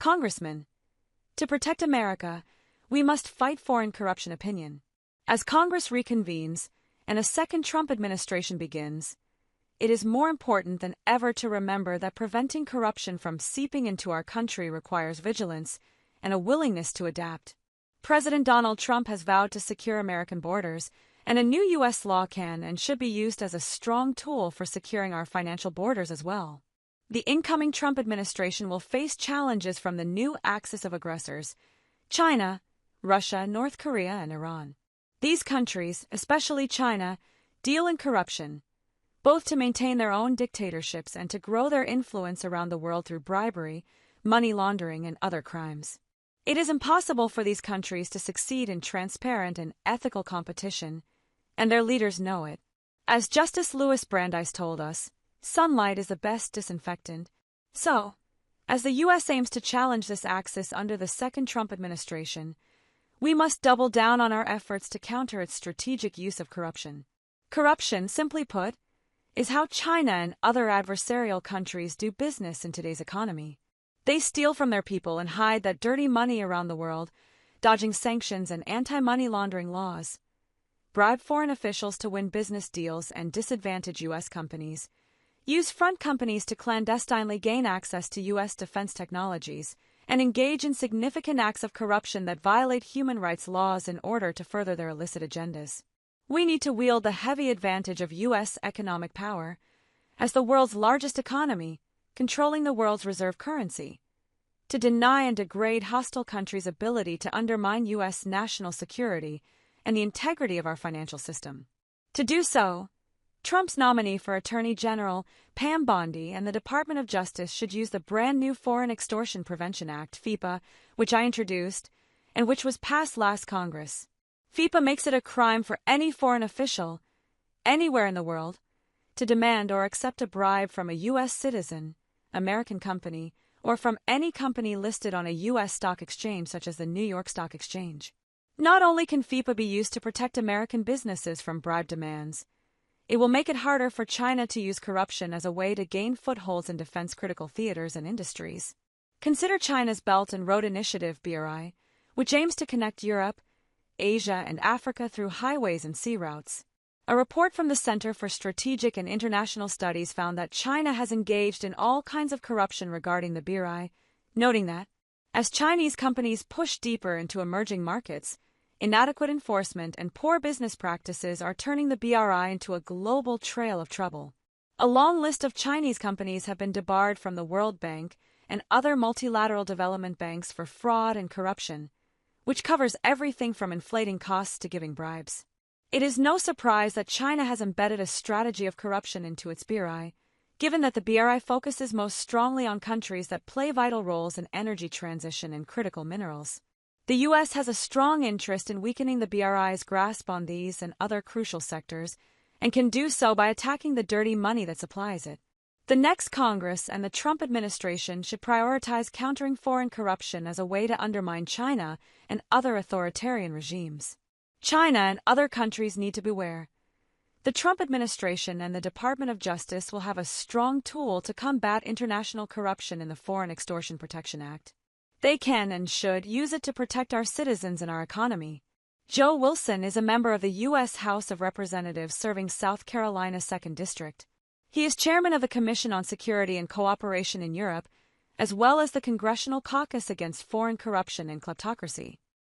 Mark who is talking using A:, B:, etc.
A: Congressman, to protect America, we must fight foreign corruption opinion. As Congress reconvenes and a second Trump administration begins, it is more important than ever to remember that preventing corruption from seeping into our country requires vigilance and a willingness to adapt. President Donald Trump has vowed to secure American borders, and a new U.S. law can and should be used as a strong tool for securing our financial borders as well. The incoming Trump administration will face challenges from the new axis of aggressors: China, Russia, North Korea, and Iran. These countries, especially China, deal in corruption, both to maintain their own dictatorships and to grow their influence around the world through bribery, money laundering, and other crimes. It is impossible for these countries to succeed in transparent and ethical competition, and their leaders know it. As Justice Louis Brandeis told us, sunlight is the best disinfectant. So, as the U.S. aims to challenge this axis under the second Trump administration, we must double down on our efforts to counter its strategic use of corruption. Corruption, simply put, is how China and other adversarial countries do business in today's economy. They steal from their people and hide that dirty money around the world, dodging sanctions and anti-money laundering laws, bribe foreign officials to win business deals and disadvantage U.S. companies, use front companies to clandestinely gain access to U.S. defense technologies, and engage in significant acts of corruption that violate human rights laws in order to further their illicit agendas. We need to wield the heavy advantage of U.S. economic power, as the world's largest economy, controlling the world's reserve currency, to deny and degrade hostile countries' ability to undermine U.S. national security and the integrity of our financial system. To do so, Trump's nominee for Attorney General, Pam Bondi, and the Department of Justice should use the brand-new Foreign Extortion Prevention Act, FEPA, which I introduced, and which was passed last Congress. FEPA makes it a crime for any foreign official, anywhere in the world, to demand or accept a bribe from a U.S. citizen, American company, or from any company listed on a U.S. stock exchange such as the New York Stock Exchange. Not only can FEPA be used to protect American businesses from bribe demands, it will make it harder for China to use corruption as a way to gain footholds in defense-critical theaters and industries. Consider China's Belt and Road Initiative, BRI, which aims to connect Europe, Asia, and Africa through highways and sea routes. A report from the Center for Strategic and International Studies found that China has engaged in all kinds of corruption regarding the BRI, noting that, as Chinese companies push deeper into emerging markets, inadequate enforcement and poor business practices are turning the BRI into a global trail of trouble. A long list of Chinese companies have been debarred from the World Bank and other multilateral development banks for fraud and corruption, which covers everything from inflating costs to giving bribes. It is no surprise that China has embedded a strategy of corruption into its BRI, given that the BRI focuses most strongly on countries that play vital roles in energy transition and critical minerals. The U.S. has a strong interest in weakening the BRI's grasp on these and other crucial sectors, and can do so by attacking the dirty money that supplies it. The next Congress and the Trump administration should prioritize countering foreign corruption as a way to undermine China and other authoritarian regimes. China and other countries need to beware. The Trump administration and the Department of Justice will have a strong tool to combat international corruption in the Foreign Extortion Prevention Act. They can and should use it to protect our citizens and our economy. Joe Wilson is a member of the U.S. House of Representatives serving South Carolina's 2nd District. He is chairman of the Commission on Security and Cooperation in Europe, as well as the Congressional Caucus Against Foreign Corruption and Kleptocracy.